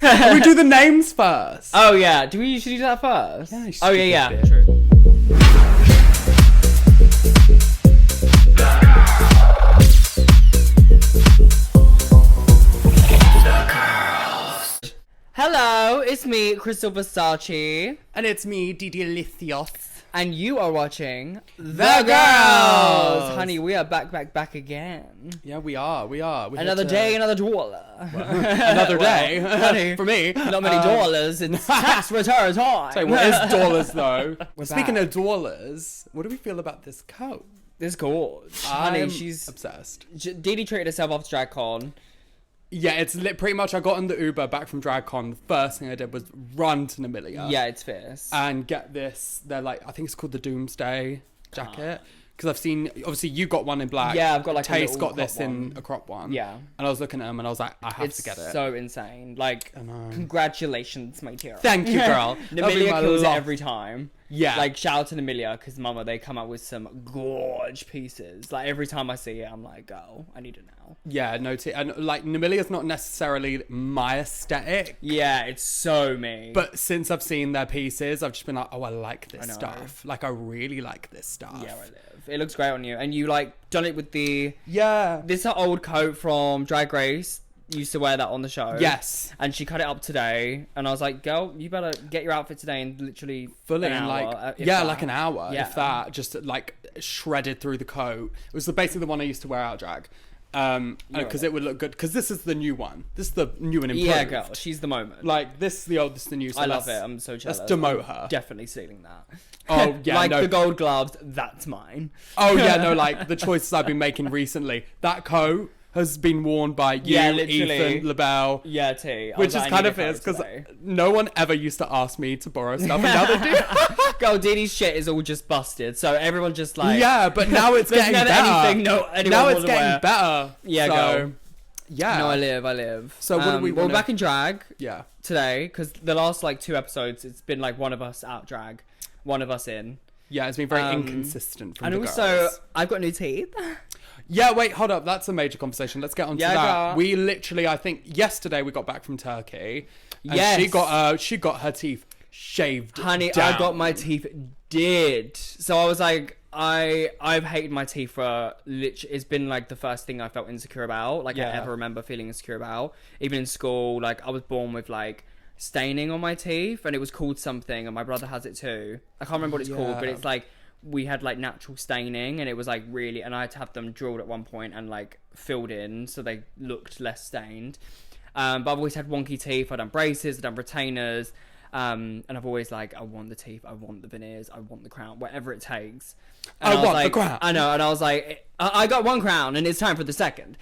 We do the names first. Oh yeah, do we usually do that first? Yeah, oh yeah, bitch. true. Hello, it's me, Krystal Versace. And it's me, DEDE Lithios. And you are watching The Girls. Honey, we are back again. Yeah, we are. We're Another day, another dollar. Another day. Honey, for me. not many dollars. It's tax return time. Sorry, what is dollars though? Speaking back. of dollars, what do we feel about this coat? This gorge. Honey, I'm she's obsessed. DeDe treated herself after DragCon. Yeah, it's pretty much. I got on the Uber back from DragCon. The first thing I did was run to Namilia. Yeah, it's fierce. And get this. They're like, I think it's called the Doomsday jacket. Because I've seen, obviously, you got one in black. Yeah, I've got like Taste a got this one. in a crop one. Yeah. And I was looking at them and I was like, I have to get it. It's so insane. Like, congratulations, my dear. Thank you, girl. Namilia kills it every time. Yeah. Like, shout out to Namilia, because mama, they come out with some gorge pieces. Like, every time I see it, I'm like, oh, I need it now. Yeah, and like, Namilia's not necessarily my aesthetic. Yeah, it's so me. But since I've seen their pieces, I've just been like, oh, I like this stuff. Like, I really like this stuff. Yeah, I live. It looks great on you. And you, like, done it with the... Yeah. This is her old coat from Drag Race. Used to wear that on the show. Yes. And she cut it up today. And I was like, girl, you better get your outfit today in literally fully an hour, like like an hour, yeah. if that, just like shredded through the coat. It was basically the one I used to wear out drag, because it would look good. Because this is the new one. This is the new and improved. Yeah, girl, she's the moment. Like this is the old, this is the new. So I love it. I'm so jealous. Let's demote her. Definitely stealing that. Oh yeah, like the gold gloves. That's mine. Oh yeah, no, like the choices I've been making recently. That coat has been worn by you, Ethan, LaBelle. Yeah, T. Which is kind of fierce because no one ever used to ask me to borrow stuff, and now they do. Girl, DeDe's shit is all just busted, so everyone just like... Yeah, but now it's getting better. Now it's getting better. Yeah, so, girl. Yeah. No, I live. So what do we We're back in drag. Yeah. Today, because the last like 2 episodes, it's been like one of us out drag, one of us in. Yeah, it's been very inconsistent from the girls. And also, I've got new teeth. Yeah, wait, hold up. That's a major conversation. Let's get on to that. Girl. We literally, I think, yesterday we got back from Turkey. And yes. she got her teeth shaved. Honey, down. I got my teeth did. So I was like, I've hated my teeth for it's been like the first thing I felt insecure about. Like I ever remember feeling insecure about. Even in school, like I was born with like staining on my teeth, and it was called something, and my brother has it too. I can't remember what it's called, but it's like we had like natural staining, and it was like really, and I had to have them drilled at one point and like filled in so they looked less stained. But I've always had wonky teeth. I've done braces, I've done retainers, and I've always like, I want the teeth, I want the veneers, I want the crown, whatever it takes. And I want the crown. I know, and I was like, I got one crown, and it's time for the second.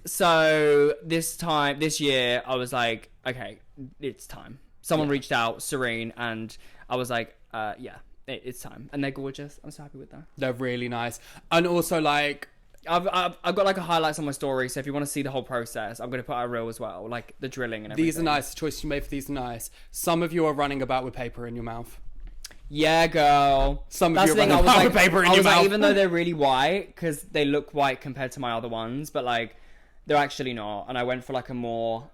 So this year, I was like, okay, it's time. Someone reached out, Serene, and I was like, it's time. And they're gorgeous. I'm so happy with that. They're really nice. And also, like... I've got like a highlights on my story, so if you want to see the whole process, I'm going to put out a reel as well, like the drilling and everything. These are nice. The choices you made for these are nice. Some of you are running about with paper in your mouth. Yeah, girl. Some of you are running about with paper in your mouth. Like, even though they're really white, because they look white compared to my other ones, but like, they're actually not. And I went for like a more...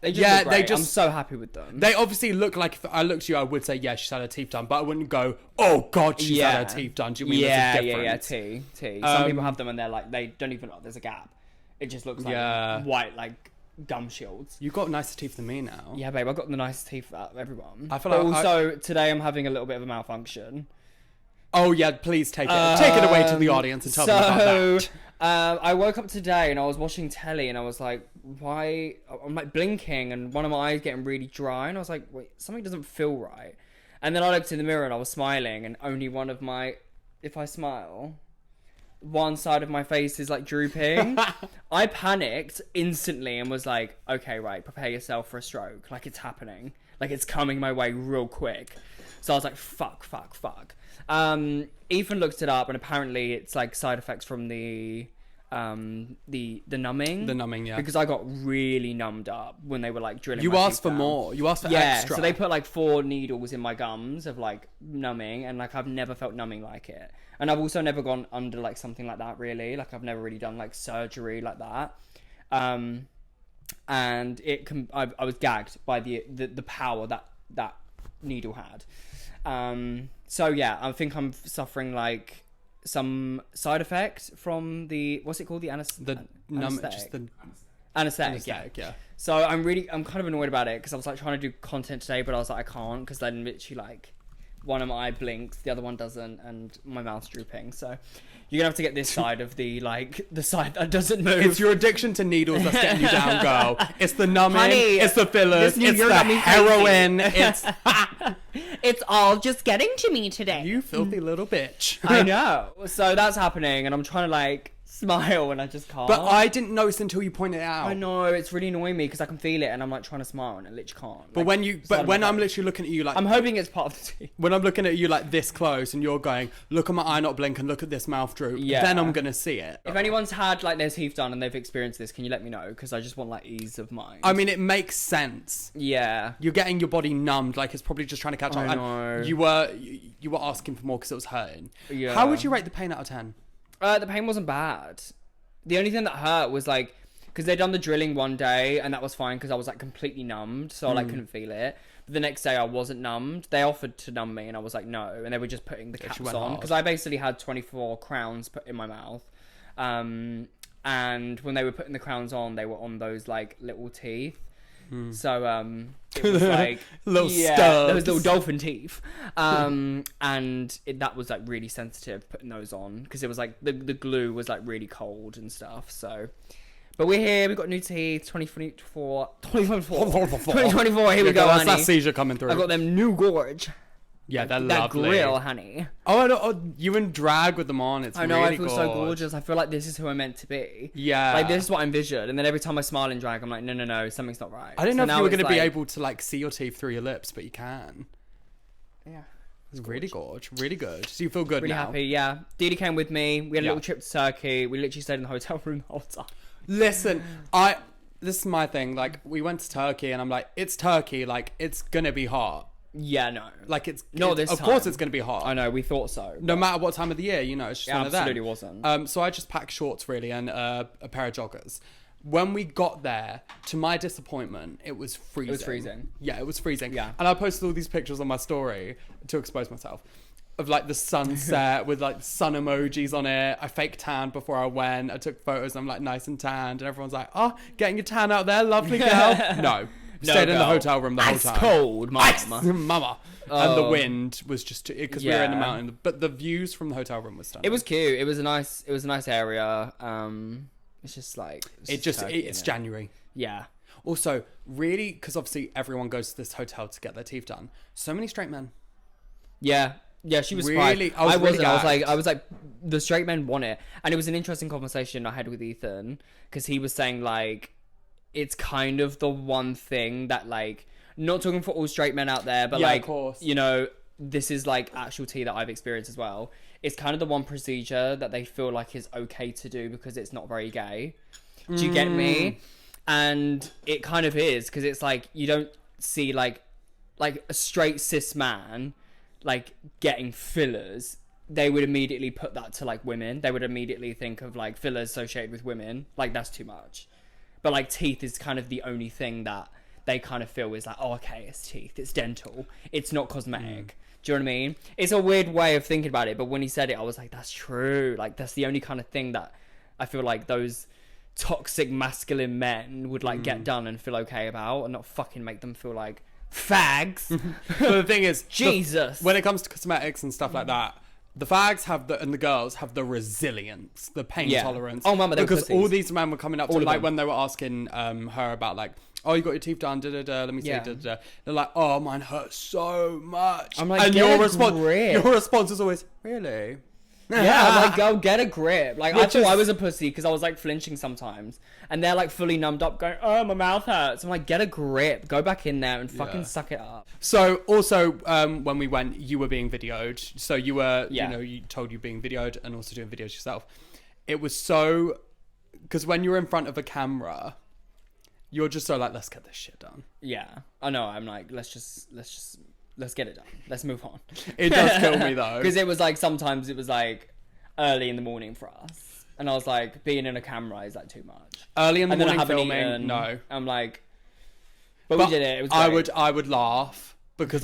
They just look great. I'm so happy with them. They obviously look like, if I looked at you, I would say, yeah, she's had her teeth done. But I wouldn't go, oh, God, she's had her teeth done. Do you mean there's a difference? T. Some people have them and they're like, they don't even look, there's a gap. It just looks like white, like gum shields. You've got nicer teeth than me now. Yeah, babe, I've got the nicest teeth out of everyone. I feel like also, today I'm having a little bit of a malfunction. Oh, yeah, please take it. Take it away to the audience and tell them about that. I woke up today and I was watching telly and I was like, why? I'm like blinking and one of my eyes getting really dry and I was like, wait, something doesn't feel right. And then I looked in the mirror and I was smiling and only one of my, if I smile, one side of my face is like drooping. I panicked instantly and was like, okay, right, prepare yourself for a stroke. Like it's happening. Like it's coming my way real quick. So I was like, fuck. Ethan looked it up and apparently it's like side effects from the numbing. The numbing, yeah. Because I got really numbed up when they were like drilling You my asked teeth for down. more. You asked for extra. So they put like 4 needles in my gums of like numbing and like I've never felt numbing like it. And I've also never gone under like something like that really. Like I've never really done like surgery like that. and I was gagged by the power that needle had. So yeah, I think I'm suffering like some side effect from the, what's it called, the anesthetic. Anesthetic, yeah. So I'm kind of annoyed about it because I was like trying to do content today, but I was like, I can't, because then literally like one of my eye blinks, the other one doesn't, and my mouth's drooping. So you're gonna have to get this side of the side that doesn't move. It's your addiction to needles that's getting you down, girl. It's the numbing, Honey, it's the fillers, it's the heroin, it's it's all just getting to me today. You filthy little bitch. I know. So that's happening, and I'm trying to like smile, and I just can't. But I didn't notice until you pointed it out. I know, it's really annoying me because I can feel it, and I'm like trying to smile, and I literally can't. But like, when I'm literally looking at you like, I'm hoping it's part of the team. When I'm looking at you like this close, and you're going, look at my eye not blink, and look at this mouth droop. Yeah. Then I'm gonna see it. If anyone's had like their teeth done and they've experienced this, can you let me know? Because I just want like ease of mind. I mean, it makes sense. Yeah. You're getting your body numbed, like it's probably just trying to catch up. I know. And you were asking for more because it was hurting. Yeah. How would you rate the pain out of 10? The pain wasn't bad. The only thing that hurt was like, because they'd done the drilling one day and that was fine because I was like completely numbed, so I like couldn't feel it. But the next day I wasn't numbed. They offered to numb me and I was like no, and they were just putting the caps on because I basically had 24 crowns put in my mouth. And when they were putting the crowns on, they were on those like little teeth. So it was like little stubs. those little dolphin teeth, and that was like really sensitive putting those on because it was like the glue was like really cold and stuff. So, but we're here. We've got new teeth. 2024. Here we go, That's honey. that seizure coming through. I got them new gorge. Yeah, they're that lovely. grill, honey. Oh, you in drag with them on. It's I know. really I feel so gorgeous. I feel like this is who I'm meant to be. Yeah. Like this is what I envisioned. And then every time I smile in drag, I'm like, no, something's not right. I didn't know if you were going to be like, able to like see your teeth through your lips, but you can. Yeah. It's really gorge. Really good. So you feel good really now? Happy, yeah. DEDE came with me. We had a little trip to Turkey. We literally stayed in the hotel room the whole time. Listen, this is my thing. Like, we went to Turkey and I'm like, it's Turkey. Like, it's going to be hot. Yeah, no. Like, it's... Not this Of time. course it's going to be hot. I know, we thought so. No matter what time of the year, you know, it's just one of them. Absolutely wasn't. So I just packed shorts, really, and a pair of joggers. When we got there, to my disappointment, it was freezing. It was freezing. Yeah, it was freezing. Yeah. And I posted all these pictures on my story to expose myself. Of like the sunset with like sun emojis on it. I fake tanned before I went. I took photos. I'm like nice and tanned, and everyone's like, "Oh, getting your tan out there, lovely girl." No, stayed in the hotel room the whole time. Ice cold, mama. Mama. And the wind was just because we were in the mountain. But the views from the hotel room was stunning. It was cute. It was a nice area. It's just like it's January. Yeah. Also, really, because obviously everyone goes to this hotel to get their teeth done. So many straight men. Yeah. Yeah, she was really. surprised. I was like, the straight men want it, and it was an interesting conversation I had with Ethan because he was saying like, it's kind of the one thing that like, not talking for all straight men out there, but like, of course. You know, this is like actual tea that I've experienced as well. It's kind of the one procedure that they feel like is okay to do because it's not very gay. Do you get me? And it kind of is because it's like you don't see like a straight cis man like getting fillers. They would immediately put that to like women. They would immediately think of like fillers associated with women. Like that's too much. But like teeth is kind of the only thing that they kind of feel is like, oh, okay, it's teeth, it's dental, it's not cosmetic. Do you know what I mean? It's a weird way of thinking about it, but when he said it, I was like, that's true. Like that's the only kind of thing that I feel like those toxic masculine men would like get done and feel okay about, and not fucking make them feel like fags. But the thing is, Jesus. when it comes to cosmetics and stuff like that, the fags and the girls have the resilience, the pain tolerance. Oh, mama, they were because pussies. all these men were coming up to All of like them. when they were asking her about like, oh, you got your teeth done, let me see, Yeah. They're like, oh, mine hurts so much. I'm like, and get your a grip. your response is always, really? Yeah, I'm like, go get a grip. Like, I Which thought is- I was a pussy because I was like flinching sometimes, and they're like fully numbed up, going, "Oh, my mouth hurts." I'm like, get a grip, go back in there and fucking suck it up. So also, when we went, you were being videoed. So you were, Yeah. you told you being videoed and also doing videos yourself. It was so, because when you're in front of a camera, you're just so like, let's get this shit done. Yeah, I know. I'm like, let's get it done. Let's move on. It does kill me though. Because it was like sometimes it was like early in the morning for us. And I was like, being in a camera is like too much. Early in the And then I morning haven't filming, eaten. no. I'm like, but we did it. It was great. I would laugh because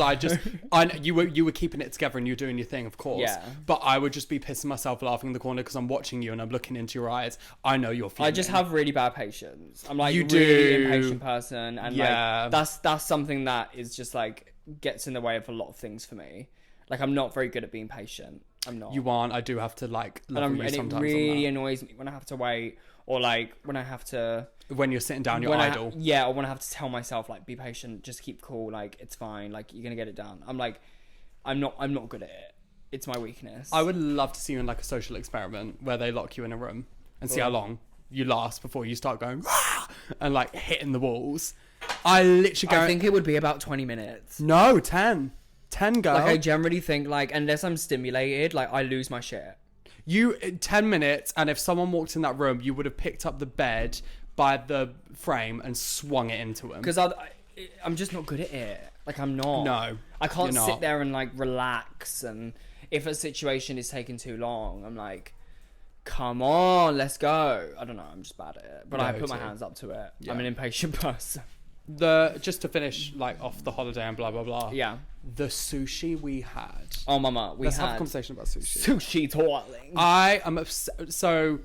you were keeping it together and you were doing your thing, of course. Yeah. But I would just be pissing myself laughing in the corner because I'm watching you and I'm looking into your eyes. I know you're feeling. I just have really bad patience. I'm like You really do. impatient person, and Yeah. like that's something that is just like gets in the way of a lot of things for me. Like I'm not very good at being patient. I'm not. You aren't. I do have to like level you and it sometimes really on annoys me when I have to wait, or like when I have to. that. When you're sitting down, you're when idle. or when I have to tell myself like be patient, just keep cool, like it's fine, like you're gonna get it done. I'm like, I'm not good at it. It's my weakness. I would love to see you in like a social experiment where they lock you in a room and see how long you last before you start going "Rah!" and like hitting the walls. I literally go. I think it would be about 20 minutes. No, 10. 10, girl. Like I generally think like unless I'm stimulated, like I lose my shit. 10 minutes, and if someone walked in that room, you would have picked up the bed by the frame and swung it into him. Because I'm just not good at it. Like I'm not. No, I can't you're sit not. there and like relax. And if a situation is taking too long, I'm like, come on, let's go. I don't know. I'm just bad at it. But I No, put my too. hands up to it. Yeah. I'm an impatient person. Just to finish like off the holiday and blah blah blah. Yeah. The sushi we had. Oh, mama, Let's have a conversation about sushi. sushi darling. I am so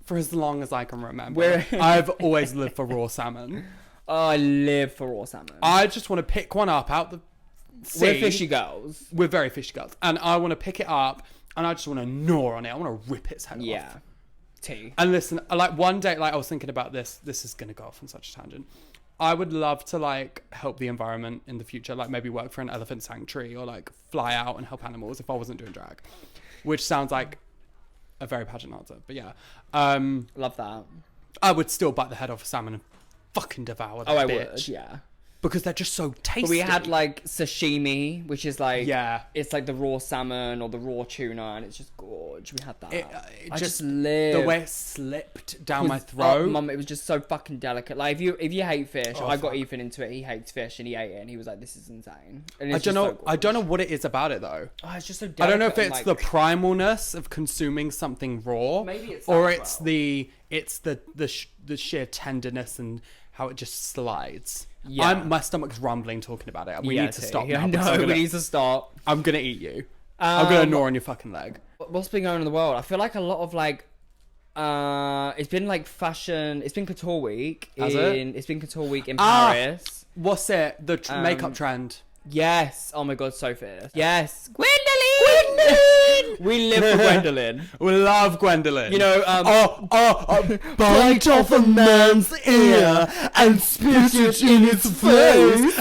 for as long as I can remember, I've always lived for raw salmon. Oh, I live for raw salmon. I just want to pick one up out the sea. We're fishy girls. We're very fishy girls, and I want to pick it up and I just want to gnaw on it. I want to rip its head off. Yeah. Tea. And listen, like one day, like I was thinking about this. This is gonna go off on such a tangent. I would love to like help the environment in the future, like maybe work for an elephant sanctuary or like fly out and help animals if I wasn't doing drag, which sounds like a very pageant answer, but yeah. Love that. I would still bite the head off a salmon and fucking devour that Oh, I bitch. would, yeah. Because they're just so tasty. But we had like sashimi, which is like Yeah. it's like the raw salmon or the raw tuna, and it's just gorge. We had that. It I just live. the way it slipped down my throat. Mum, it was just so fucking delicate. Like if you hate fish, Oh, I got fuck. Ethan into it. He hates fish, and he ate it, and he was like, "This is insane." And I it's don't just know. so I don't know gorge. what it is about it though. Oh, it's just so I delicate. don't know if and, it's like, the primalness of consuming something raw, Maybe it's or that it's well. the sheer tenderness and how it just slides. Yeah. My stomach's rumbling talking about it. We Yeah, need to tea. stop Yeah, now. because no, we need to stop. I'm gonna eat you. I'm gonna Um, gnaw on your fucking leg. What's been going on in the world? I feel like a lot of like it's been like fashion. It's been Couture Week. Has it? It's been Couture Week in Ah! Paris. What's it? The makeup trend. Yes. Oh my god, so fierce. Yes. Gwendoline! We live for Gwendoline. We love Gwendoline. You know, bite off a man's ear and spit it in his face.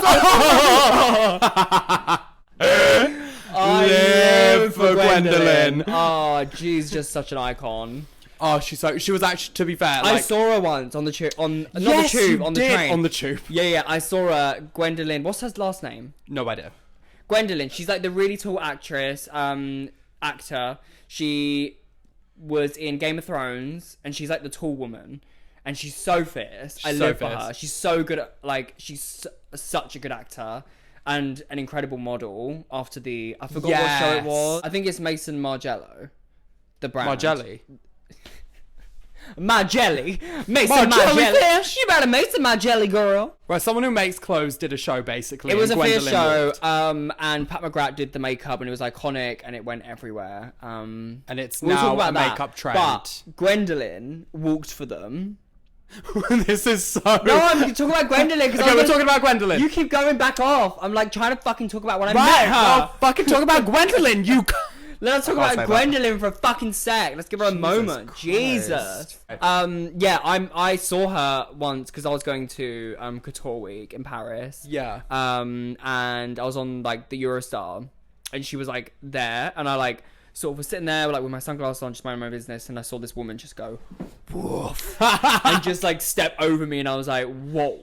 I live for Gwendoline. Oh, she's just such an icon. Oh, she was actually, to be fair, I like, saw her once on the tube, not yes, the tube, you on the did, train. on the tube. Yeah, I saw her, Gwendoline. What's her last name? No idea. Gwendoline. She's like the really tall actress, actor. She was in Game of Thrones, and she's like the tall woman, and she's so fierce. I She's so live for fierce. her. She's so good at, like, she's such a good actor. And an incredible model after I forgot what show it was. I think it's Mason Margiela, the brand. Margelli. Margelli. Mason Margelli Margelli. fish. You better Mason Margelli, girl. Right, someone who makes clothes did a show basically. It was a and fierce Gwendoline show, walked. and Pat McGrath did the makeup, and it was iconic, and it went everywhere. And it's we'll now talk about a that, makeup trend. But Gwendoline walked for them. This is so. No, I'm talking about Gwendoline because Okay, we're talking about Gwendoline. You keep going back off. I'm like trying to fucking talk about when I right, met her. well, fucking talk about Gwendoline. You. Let's talk I can't about say Gwendoline for a fucking sec. Let's give her a moment. Christ. Jesus. Yeah, I saw her once because I was going to Couture Week in Paris. Yeah. And I was on like the Eurostar, and she was like there, and I like sort of was sitting there like with my sunglasses on, just minding my business, and I saw this woman just go woof and just like step over me, and I was like, whoa.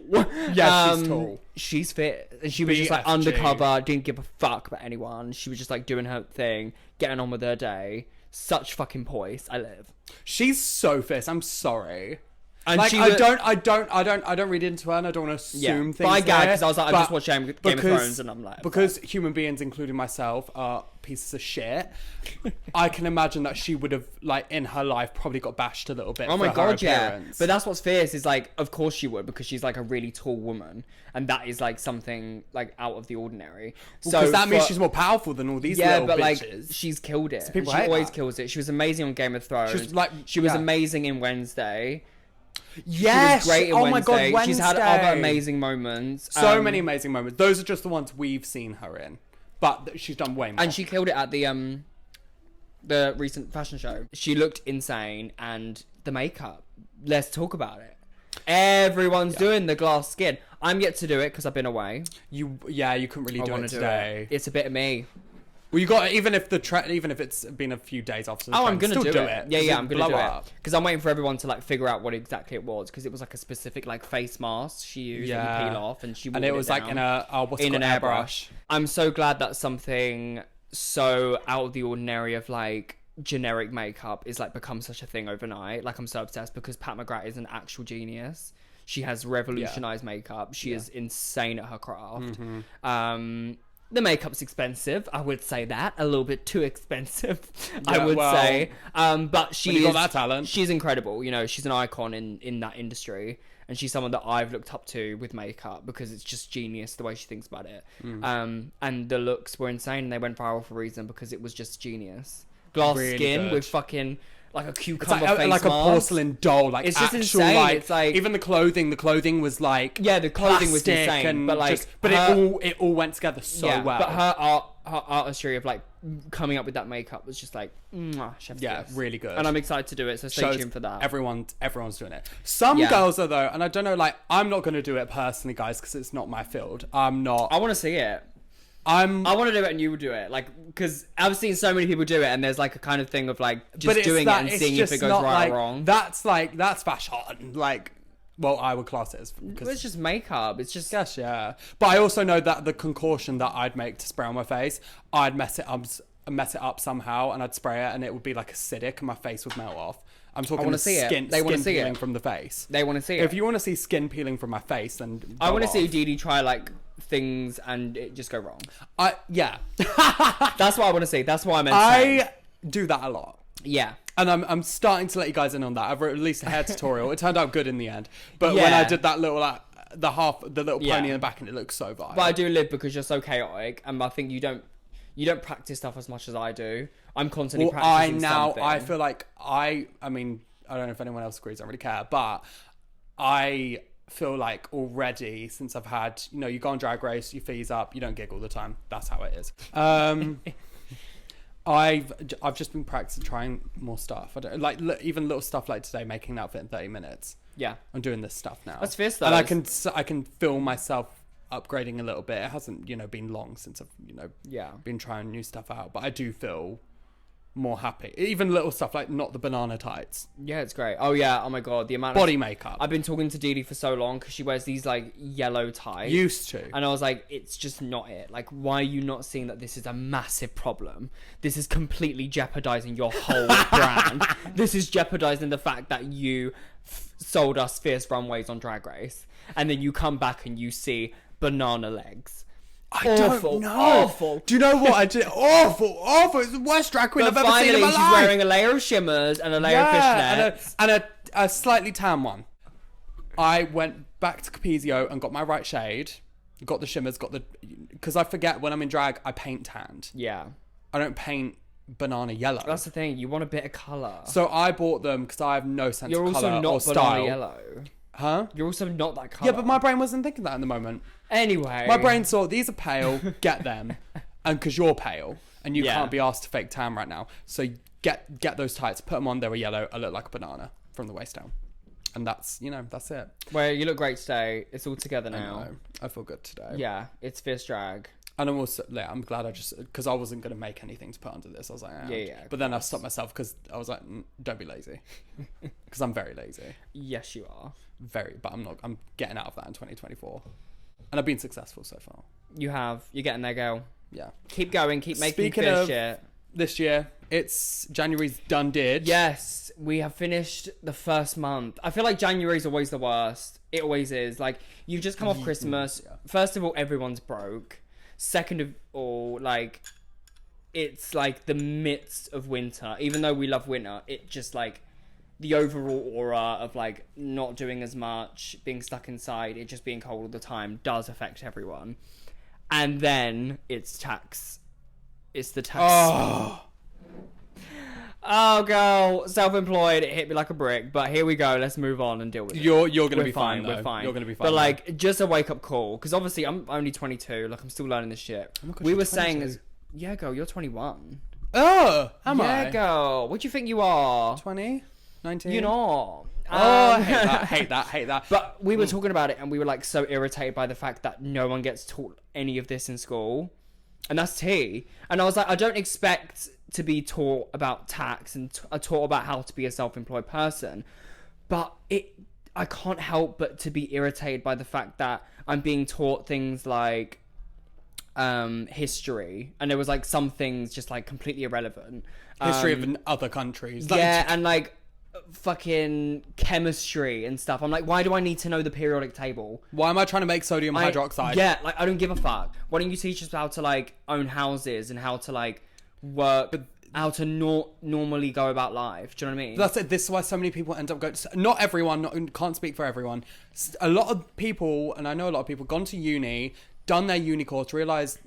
Yeah, she's tall. She's fit, and she was just like BFG. undercover, didn't give a fuck about anyone. She was just like doing her thing, getting on with her day. Such fucking poise. I live. She's so fierce. I'm sorry. And like, she I was- don't read into her, and I don't want to assume things. But I gagged there, because I was like, I but just watched Game of Thrones, and I'm like, because human beings, including myself, are pieces of shit. I can imagine that she would have, like, in her life, probably got bashed a little bit. oh my for god, her yeah. appearance. But that's what's fierce is like, of course she would, because she's like a really tall woman, and that is like something like out of the ordinary. Because that means she's more powerful than all these little but bitches. like she's killed it. people She hate always that. kills it. She was amazing on Game of Thrones. She was yeah. amazing in Wednesday. Yes. She was great in oh Wednesday. my god, Wednesday. She's had other amazing moments. So many amazing moments. Those are just the ones we've seen her in. But she's done way more. And she killed it at the recent fashion show. She looked insane, and the makeup. Let's talk about it. Everyone's doing the glass skin. I'm yet to do it because I've been away. You couldn't really do wanna it today. It's a bit of me. Well, you got even if it's been a few days after the I'm trend, gonna still do it. Yeah, I'm gonna blow do up. it because I'm waiting for everyone to like figure out what exactly it was, because it was like a specific like face mask she used that you peel off, and she And it was like down in a what's it in an called, airbrush. I'm so glad that something so out of the ordinary of like generic makeup is like become such a thing overnight. Like, I'm so obsessed because Pat McGrath is an actual genius. She has revolutionized makeup. She is insane at her craft. The makeup's expensive. I would say that. A little bit too expensive, I would say. But you got that talent. She's incredible. You know, she's an icon in that industry. And she's someone that I've looked up to with makeup because it's just genius the way she thinks about it. And the looks were insane, and they went viral for a reason because it was just genius. Glass Really skin good. with fucking like a It's cucumber like, face like a mask. porcelain doll. Like, It's just actual, insane. like, It's like, even the clothing was like, yeah, the clothing was plastic insane, and but like, just, but it all went together so well. But her artistry of like coming up with that makeup was just like, chef's kiss. really good. And I'm excited to do it, so stay tuned for that. Everyone's doing it. Some girls are though, and I don't know. Like, I'm not going to do it personally, guys, because it's not my field. I'm not. I want to see it. I want to do it, and you will do it, like, because I've seen so many people do it, and there's like a kind of thing of like just doing it and seeing if it goes right or wrong. That's fashion. Like, well, I would class it as because It's just makeup. It's just yes, yeah. But I also know that the concoction that I'd make to spray on my face, I'd mess it up somehow, and I'd spray it, and it would be like acidic, and my face would melt off. I'm talking wanna see it. skin, They wanna skin see it. peeling from the face. they want to see it. If you want to see skin peeling from my face, then I want to go see off. DEDE try like things and it just go wrong. Yeah. That's what I want to see. That's why I'm insane. I do that a lot. Yeah. And I'm starting to let you guys in on that. I've released a hair tutorial. It turned out good in the end. But when I did that little like the little pony in the back, and it looks so vile. But I do live because you're so chaotic, and I think you don't practice stuff as much as I do. I'm constantly practicing something. I feel like I mean, I don't know if anyone else agrees, I don't really care, but I feel like already, since I've had, you go on Drag Race, you fees up, you don't gig all the time. That's how it is. I've just been practicing trying more stuff. I don't like even little stuff like today, making an outfit in 30 minutes. Yeah, I'm doing this stuff now. That's fierce though. And I can feel myself upgrading a little bit. It hasn't been long since I've been trying new stuff out, but I do feel more happy. Even little stuff like not the banana tights. Yeah, it's great. Oh yeah, oh my god, the amount Body of makeup. I've been talking to DEDE for so long because she wears these like yellow tights. Used to. And I was like, it's just not it. Like, why are you not seeing that this is a massive problem? This is completely jeopardizing your whole brand. This is jeopardizing the fact that you sold us fierce runways on Drag Race, and then you come back and you see banana legs. I don't know. Awful. Do you know what I did? Awful. It's the worst drag queen But I've ever seen in my she's life. wearing a layer of shimmers and a layer of fishnets. and a slightly tan one. I went back to Capezio and got my right shade. Got the shimmers, because I forget when I'm in drag, I paint tanned. Yeah. I don't paint banana yellow. That's the thing. You want a bit of colour. So I bought them because I have no sense You're of also colour not or banana style. yellow. Huh? You're also not that colour. Yeah, but my brain wasn't thinking that in the moment. Anyway. My brain saw, these are pale, get them. And because you're pale, and you can't be asked to fake tan right now. So get those tights, put them on, they were yellow, I look like a banana from the waist down. And that's it. Well, you look great today. It's all together now. I know. I feel good today. Yeah, it's fierce drag. And I'm also, I'm glad because I wasn't going to make anything to put under this. I was like, Yeah, But then I stopped myself because I was like, don't be lazy. Because I'm very lazy. Yes, you are. But I'm not, I'm getting out of that in 2024. And I've been successful so far. You have. You're getting there, girl. Yeah. Keep going. Keep making Speaking fierce of shit. this year, It's January's done did. Yes, we have finished the first month. I feel like January's always the worst. It always is. Like, you've just come off Christmas. Yeah. First of all, everyone's broke. Second of all, like, it's like the midst of winter. Even though we love winter, it just like the overall aura of like not doing as much, being stuck inside, it just being cold all the time does affect everyone. And then it's tax. It's the tax. Oh, girl, self-employed, it hit me like a brick. But here we go. Let's move on and deal with it. You're gonna be fine. We're fine. You're gonna be fine. But like, just a wake-up call, because obviously I'm only 22. Like, I'm still learning this shit. Oh my gosh, we you're were 22. saying, yeah, girl, you're 21. Oh, am I? Yeah, girl. What do you think you are? 20, 19. You're not. Oh, I hate that. But we were talking about it, and we were like so irritated by the fact that no one gets taught any of this in school, and that's tea. And I was like, I don't expect to be taught about tax and taught about how to be a self-employed person, but I can't help but to be irritated by the fact that I'm being taught things like history, and there was like some things just like completely irrelevant. History of other countries. Yeah, and like fucking chemistry and stuff. I'm like, why do I need to know the periodic table? Why am I trying to make sodium hydroxide? Yeah, like I don't give a fuck. Why don't you teach us how to like own houses and how to like work, how to normally go about life? Do you know what I mean? That's it. This is why so many people end up going. Not everyone. Can't speak for everyone. A lot of people, and I know a lot of people, gone to uni, done their uni course, realised,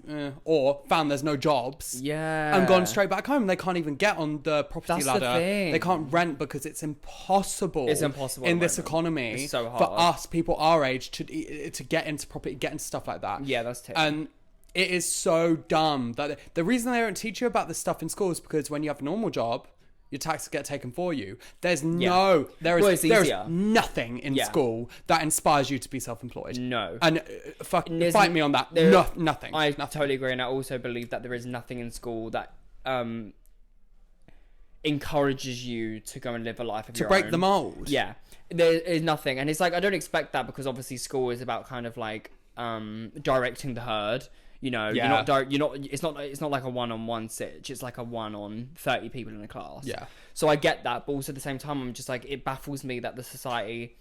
or found there's no jobs. Yeah. And gone straight back home. They can't even get on the property That's ladder. the thing. They can't rent because it's impossible. It's impossible in at this the moment. economy. It's so hard. For us, people our age, to get into property, get into stuff like that. Yeah, that's terrible. And it is so dumb that the reason they don't teach you about this stuff in school is because when you have a normal job, your taxes get taken for you. There is easier. nothing in school that inspires you to be self-employed. No. And fight me on that. Nothing. I totally agree, and I also believe that there is nothing in school that encourages you to go and live a life of your own. To break the mold. Yeah. There is nothing. And it's like, I don't expect that, because obviously school is about kind of like directing the herd. You know, Yeah. it's not like a one-on-one sitch. It's like a 1 on 30 people in a class. Yeah. So I get that, but also at the same time, I'm just like, it baffles me that the society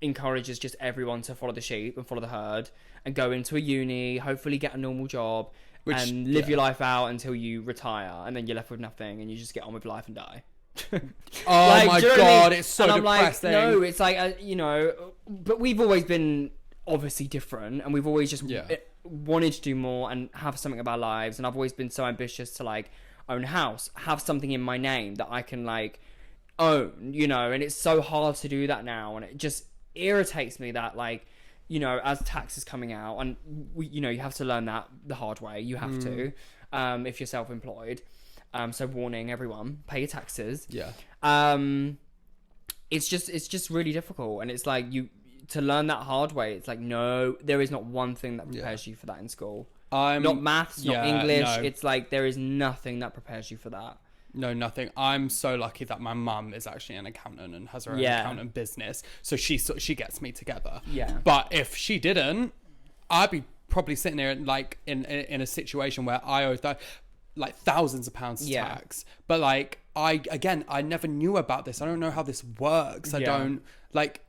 encourages just everyone to follow the sheep and follow the herd and go into a uni, hopefully get a normal job, and live your life out until you retire, and then you're left with nothing, and you just get on with life and die. Oh Like, my do you know what I god, mean? it's so and I'm depressing. like, no, it's like, you know, but we've always been obviously different, and we've always just wanted to do more and have something of our lives, and I've always been so ambitious to like own a house, have something in my name that I can like own, you know, and it's so hard to do that now, and it just irritates me that like, you know, as tax is coming out, and you know, you have to learn that the hard way, you have to if you're self-employed, so warning everyone, pay your taxes. It's just really difficult, and it's like to learn that hard way, it's like, no, there is not one thing that prepares you for that in school. Not maths, not English. No. It's like there is nothing that prepares you for that. No, nothing. I'm so lucky that my mum is actually an accountant and has her own accountant business, so she gets me together. Yeah. But if she didn't, I'd be probably sitting there like in a situation where I owe like thousands of pounds of tax. But like I never knew about this. I don't know how this works. I don't like.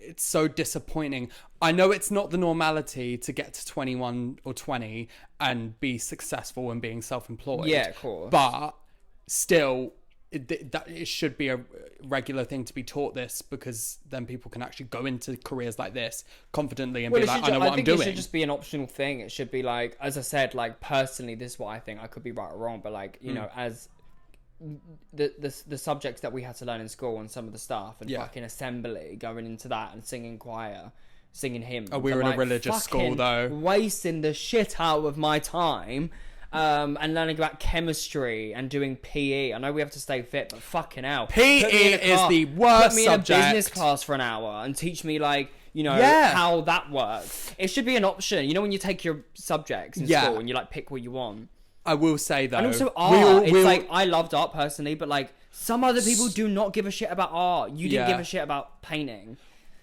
It's so disappointing. I know it's not the normality to get to 21 or 20 and be successful in being self-employed. Yeah, of course. But still, it should be a regular thing to be taught this, because then people can actually go into careers like this confidently and be like, I know what I'm doing. It should just be an optional thing. It should be like, as I said, like personally, this is what I think. I could be right or wrong, but like, you know, as the subjects that we had to learn in school and some of the stuff and fucking assembly, going into that and singing choir, singing hymns. Oh, we were in a religious school though. Wasting the shit out of my time. And learning about chemistry and doing PE. I know we have to stay fit, but fucking hell. PE is the worst Put me subject. in a business class for an hour and teach me like, you know, how that works. It should be an option. You know, when you take your subjects in school and you like pick what you want. I will say though, and also art. Like, I loved art personally, but like some other people do not give a shit about art. You didn't give a shit about painting.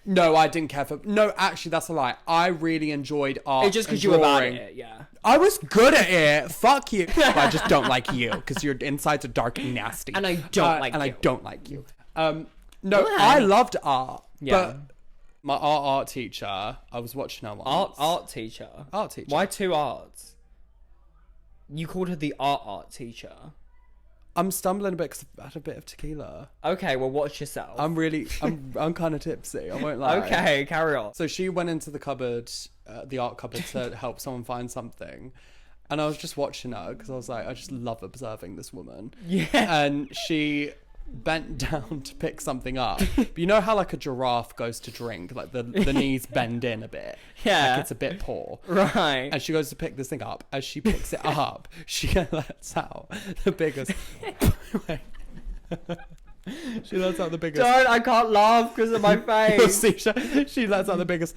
No, I didn't care for... No, actually, that's a lie. I really enjoyed art. It's just because you were bad at it, yeah. I was good at it. Fuck you. But I just don't like you because your insides are dark and nasty. And I don't like and you. I don't like you. No, I loved art. Yeah. But my art teacher, I was watching her once. Art teacher? Art teacher. Why 2 arts? You called her the art teacher. I'm stumbling a bit because I've had a bit of tequila. Okay, well, watch yourself. I'm kind of tipsy. I won't lie. Okay, carry on. So she went into the cupboard, the art cupboard, to help someone find something. And I was just watching her because I was like, I just love observing this woman. Yeah. And she bent down to pick something up. But you know how like a giraffe goes to drink, like the knees bend in a bit. Yeah. Like it's a bit poor. Right. And she goes to pick this thing up. As she picks it up, she lets out the biggest... She lets out the biggest... Don't, I can't laugh because of my face. See, she lets out the biggest...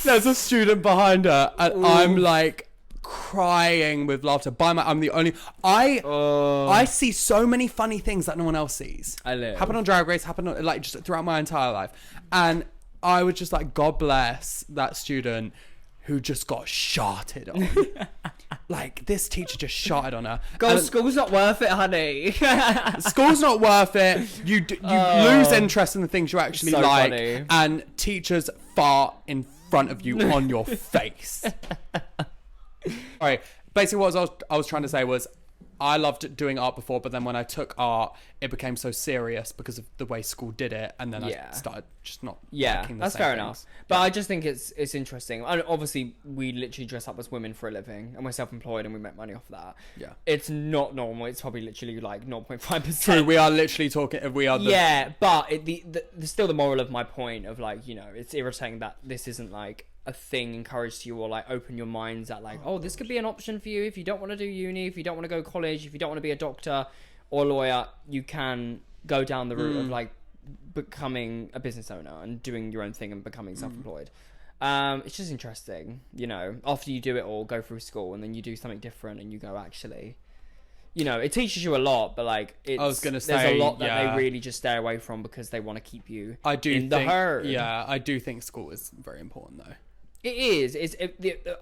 there's a student behind her and Ooh. I'm like crying with laughter. I'm the only... I see so many funny things that no one else sees. I know. Happen on Drag Race, happen on, like, just throughout my entire life. And I was just like, God bless that student who just got sharted on. Like, this teacher just sharted on her. God, school's not worth it, honey. School's not worth it. You lose interest in the things you actually So like. funny. And teachers fart in front of you on your face. Alright, basically what I was trying to say was, I loved doing art before, but then when I took art, it became so serious because of the way school did it, and then I started just not liking the that's same fair things. enough. But I just think it's interesting. And obviously, we literally dress up as women for a living, and we're self-employed, and we make money off of that. Yeah. It's not normal. It's probably literally like 0.5%. True, we are literally talking... We are the... Yeah, but still the moral of my point of like, you know, it's irritating that this isn't like a thing encouraged to you, or like open your minds at like, oh, this could be an option for you if you don't want to do uni, if you don't want to go to college, if you don't want to be a doctor or lawyer, you can go down the route of like becoming a business owner and doing your own thing and becoming self-employed. It's just interesting, you know, after you do it all, go through school, and then you do something different and you go, actually, you know, it teaches you a lot, but like, it's, I was gonna say, there's a lot that yeah. they really just stay away from because they want to keep you I do in think, the herd. Yeah, I do think school is very important though. It is.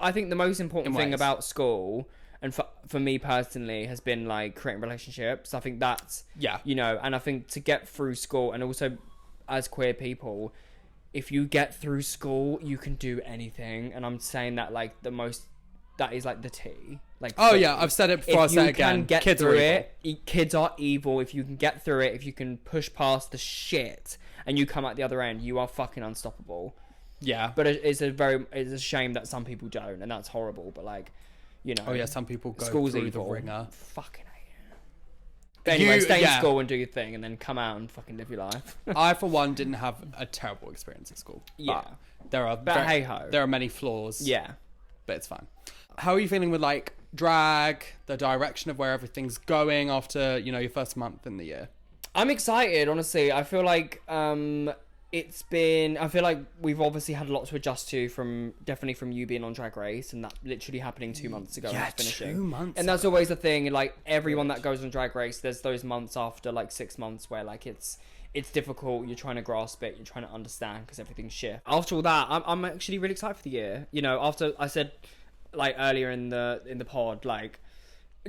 I think the most important thing ways. about school, and for me personally, has been like creating relationships. I think that's, you know, and I think to get through school, and also as queer people, if you get through school, you can do anything. And I'm saying that like that is like the tea. Like, oh yeah, I've said it before. I'll say it again. Get Kids through are it. Kids are evil. If you can get through it, if you can push past the shit, and you come out the other end, you are fucking unstoppable. Yeah, but it's a shame that some people don't, and that's horrible. But like, you know, oh yeah, some people go school's through evil. the ringer. Fucking hate it. But anyway, stay in school and do your thing, and then come out and fucking live your life. I, for one, didn't have a terrible experience at school. Yeah, but hey ho, there are many flaws. Yeah, but it's fine. How are you feeling with like drag, the direction of where everything's going after, you know, your first month in the year? I'm excited, honestly. I feel like I feel like we've obviously had a lot to adjust to from you being on Drag Race, and that literally happening 2 months ago. Yeah, and finishing. 2 months. And that's always the thing. Like everyone that goes on Drag Race, there's those months after like 6 months where like it's difficult. You're trying to grasp it. You're trying to understand because everything's shit. After all that, I'm actually really excited for the year. You know, after I said like earlier in the pod, like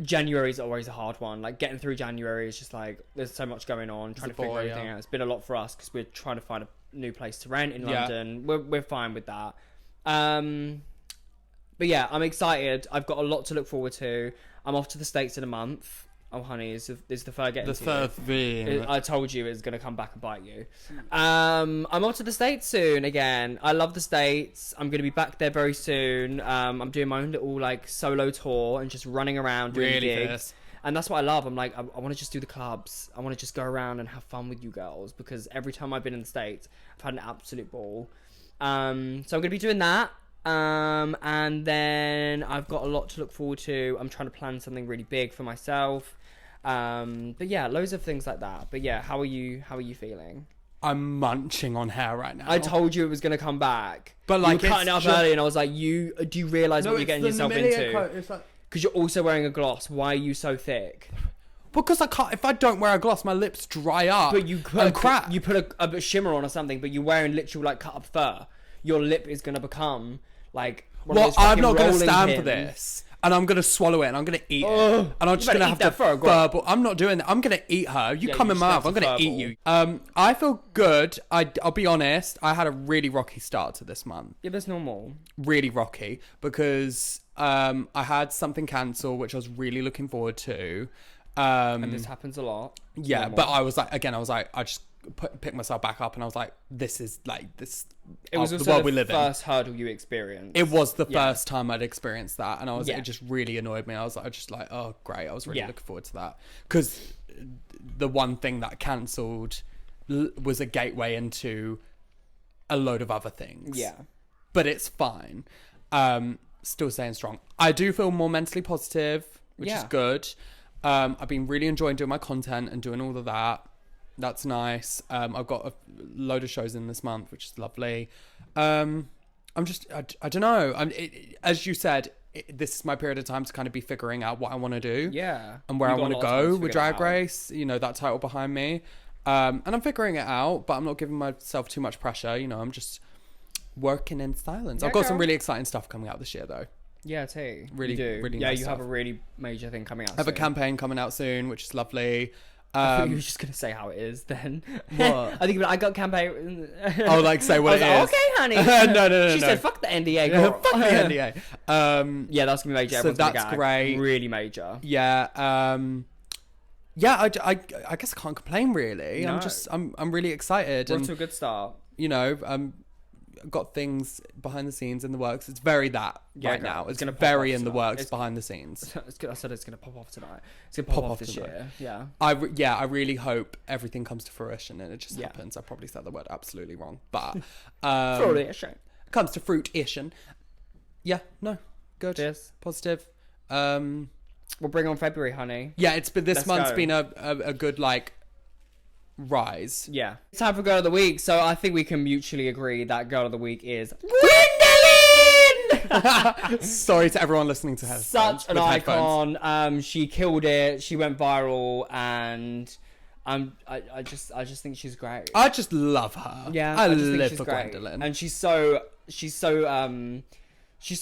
January is always a hard one. Like getting through January is just like there's so much going on, trying to figure everything out. It's been a lot for us because we're trying to find a new place to rent in London. We're fine with that. But yeah, I'm excited. I've got a lot to look forward to. I'm off to the States in a month. Oh honey, is the fur getting to you? The fur thing. I told you it's gonna come back and bite you. I'm off to the States soon again. I love the States. I'm gonna be back there very soon. I'm doing my own little like solo tour and just running around doing gigs. And that's what I love. I'm like, I want to just do the clubs. I want to just go around and have fun with you girls, because every time I've been in the States, I've had an absolute ball. So I'm going to be doing that. And then I've got a lot to look forward to. I'm trying to plan something really big for myself. But yeah, loads of things like that. But yeah, how are you feeling? I'm munching on hair right now. I told you it was going to come back. But like, you were cutting it up early, and I was like, do you realise what you're getting yourself into? It's like... Because you're also wearing a gloss. Why are you so thick? Because I can't. If I don't wear a gloss, my lips dry up. But you and crack. You put a shimmer on or something, but you're wearing literal like cut up fur. Your lip is gonna become like. Well, I'm not gonna stand for this. And I'm gonna swwallow it, and I'm gonna eat it, and I'm just gonna have to verbal. I'm not doing that. I'm gonna eat her. You come in my mouth. I'm gonna eat you. I feel good. I'll be honest. I had a really rocky start to this month. Yeah, that's normal. Really rocky because I had something cancel, which I was really looking forward to. And this happens a lot. Yeah, normal. But I was like, I just picked myself back up, and I was like, this is like this. It was the also world we live the first hurdle you experienced. It was the first time I'd experienced that, and it just really annoyed me. I was like, oh great, I was really looking forward to that, because the one thing that cancelled was a gateway into a load of other things. Yeah, but it's fine. Still staying strong. I do feel more mentally positive, which is good. I've been really enjoying doing my content and doing all of that. That's nice. I've got a load of shows in this month, which is lovely. I don't know. As you said, this is my period of time to kind of be figuring out what I want to do. Yeah. And where I want to go with Drag Race. You know, that title behind me. And I'm figuring it out, but I'm not giving myself too much pressure. You know, I'm just working in silence. I've got some really exciting stuff coming out this year, though. Yeah, too. Really, you do. really yeah, nice you stuff. have a really major thing coming out I have a campaign coming out soon, which is lovely. I thought you were just going to say how it is then. What? I think I got campaign. Oh, like say what it is. Okay, honey. No. She said, fuck the NDA, girl. Fuck the NDA. Yeah, that's going to be major. So that's great. Really major. Yeah. Yeah, I guess I can't complain really. No. I'm really excited. We're off to a good start. You know, got things behind the scenes in the works. It's very that right now. It's gonna very in the works behind the scenes. I said it's gonna pop off tonight. It's gonna pop off this year. Yeah. I really hope everything comes to fruition and it just happens. I probably said the word absolutely wrong, but fruition comes to fruition. Yeah. No. Good. Yes. Positive. We'll bring on February, honey. Yeah. It's been this month's been a good like rise. Yeah. It's time for Girl of the Week. So I think we can mutually agree that Girl of the Week is Gwendoline! Sorry to everyone listening to her. Such an icon. She killed it. She went viral, and I just think she's great. I just love her. Yeah. I live for Gwendoline. And she's so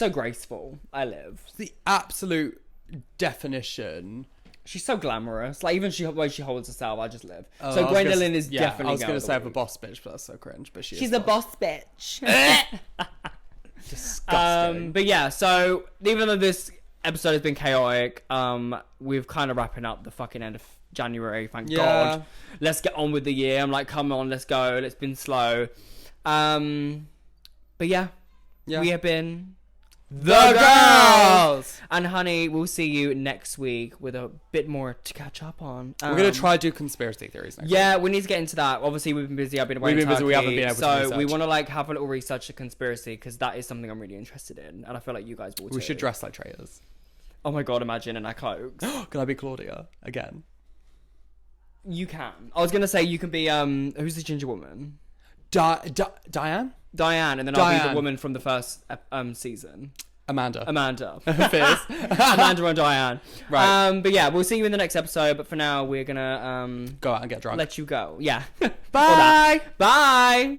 graceful. I live. The absolute definition. She's so glamorous. Like, even the way she holds herself, I just live. So Gwendoline is definitely. I was going to say I'm a boss bitch, but that's so cringe. But she's a boss bitch. Disgusting. But yeah, so even though this episode has been chaotic, we've kind of wrapping up the fucking end of January. Thank God. Let's get on with the year. I'm like, come on, let's go. It's been slow. But yeah, we have been The Girls! And honey, we'll see you next week with a bit more to catch up on. We're going to try to do conspiracy theories next week. We need to get into that. Obviously, we've been busy. I've been away in busy. We haven't been able to research. So we want to like have a little research of conspiracy, because that is something I'm really interested in. And I feel like you guys will too. We should dress like traitors. Oh my God, imagine in our cloaks. Can I be Claudia again? You can. I was going to say you can be, who's the ginger woman? Diane? Diane, and then I'll be the woman from the first season. Amanda. Fierce. Amanda and Diane. Right. But yeah, we'll see you in the next episode. But for now, we're gonna go out and get drunk. Let you go. Yeah. Bye. Bye.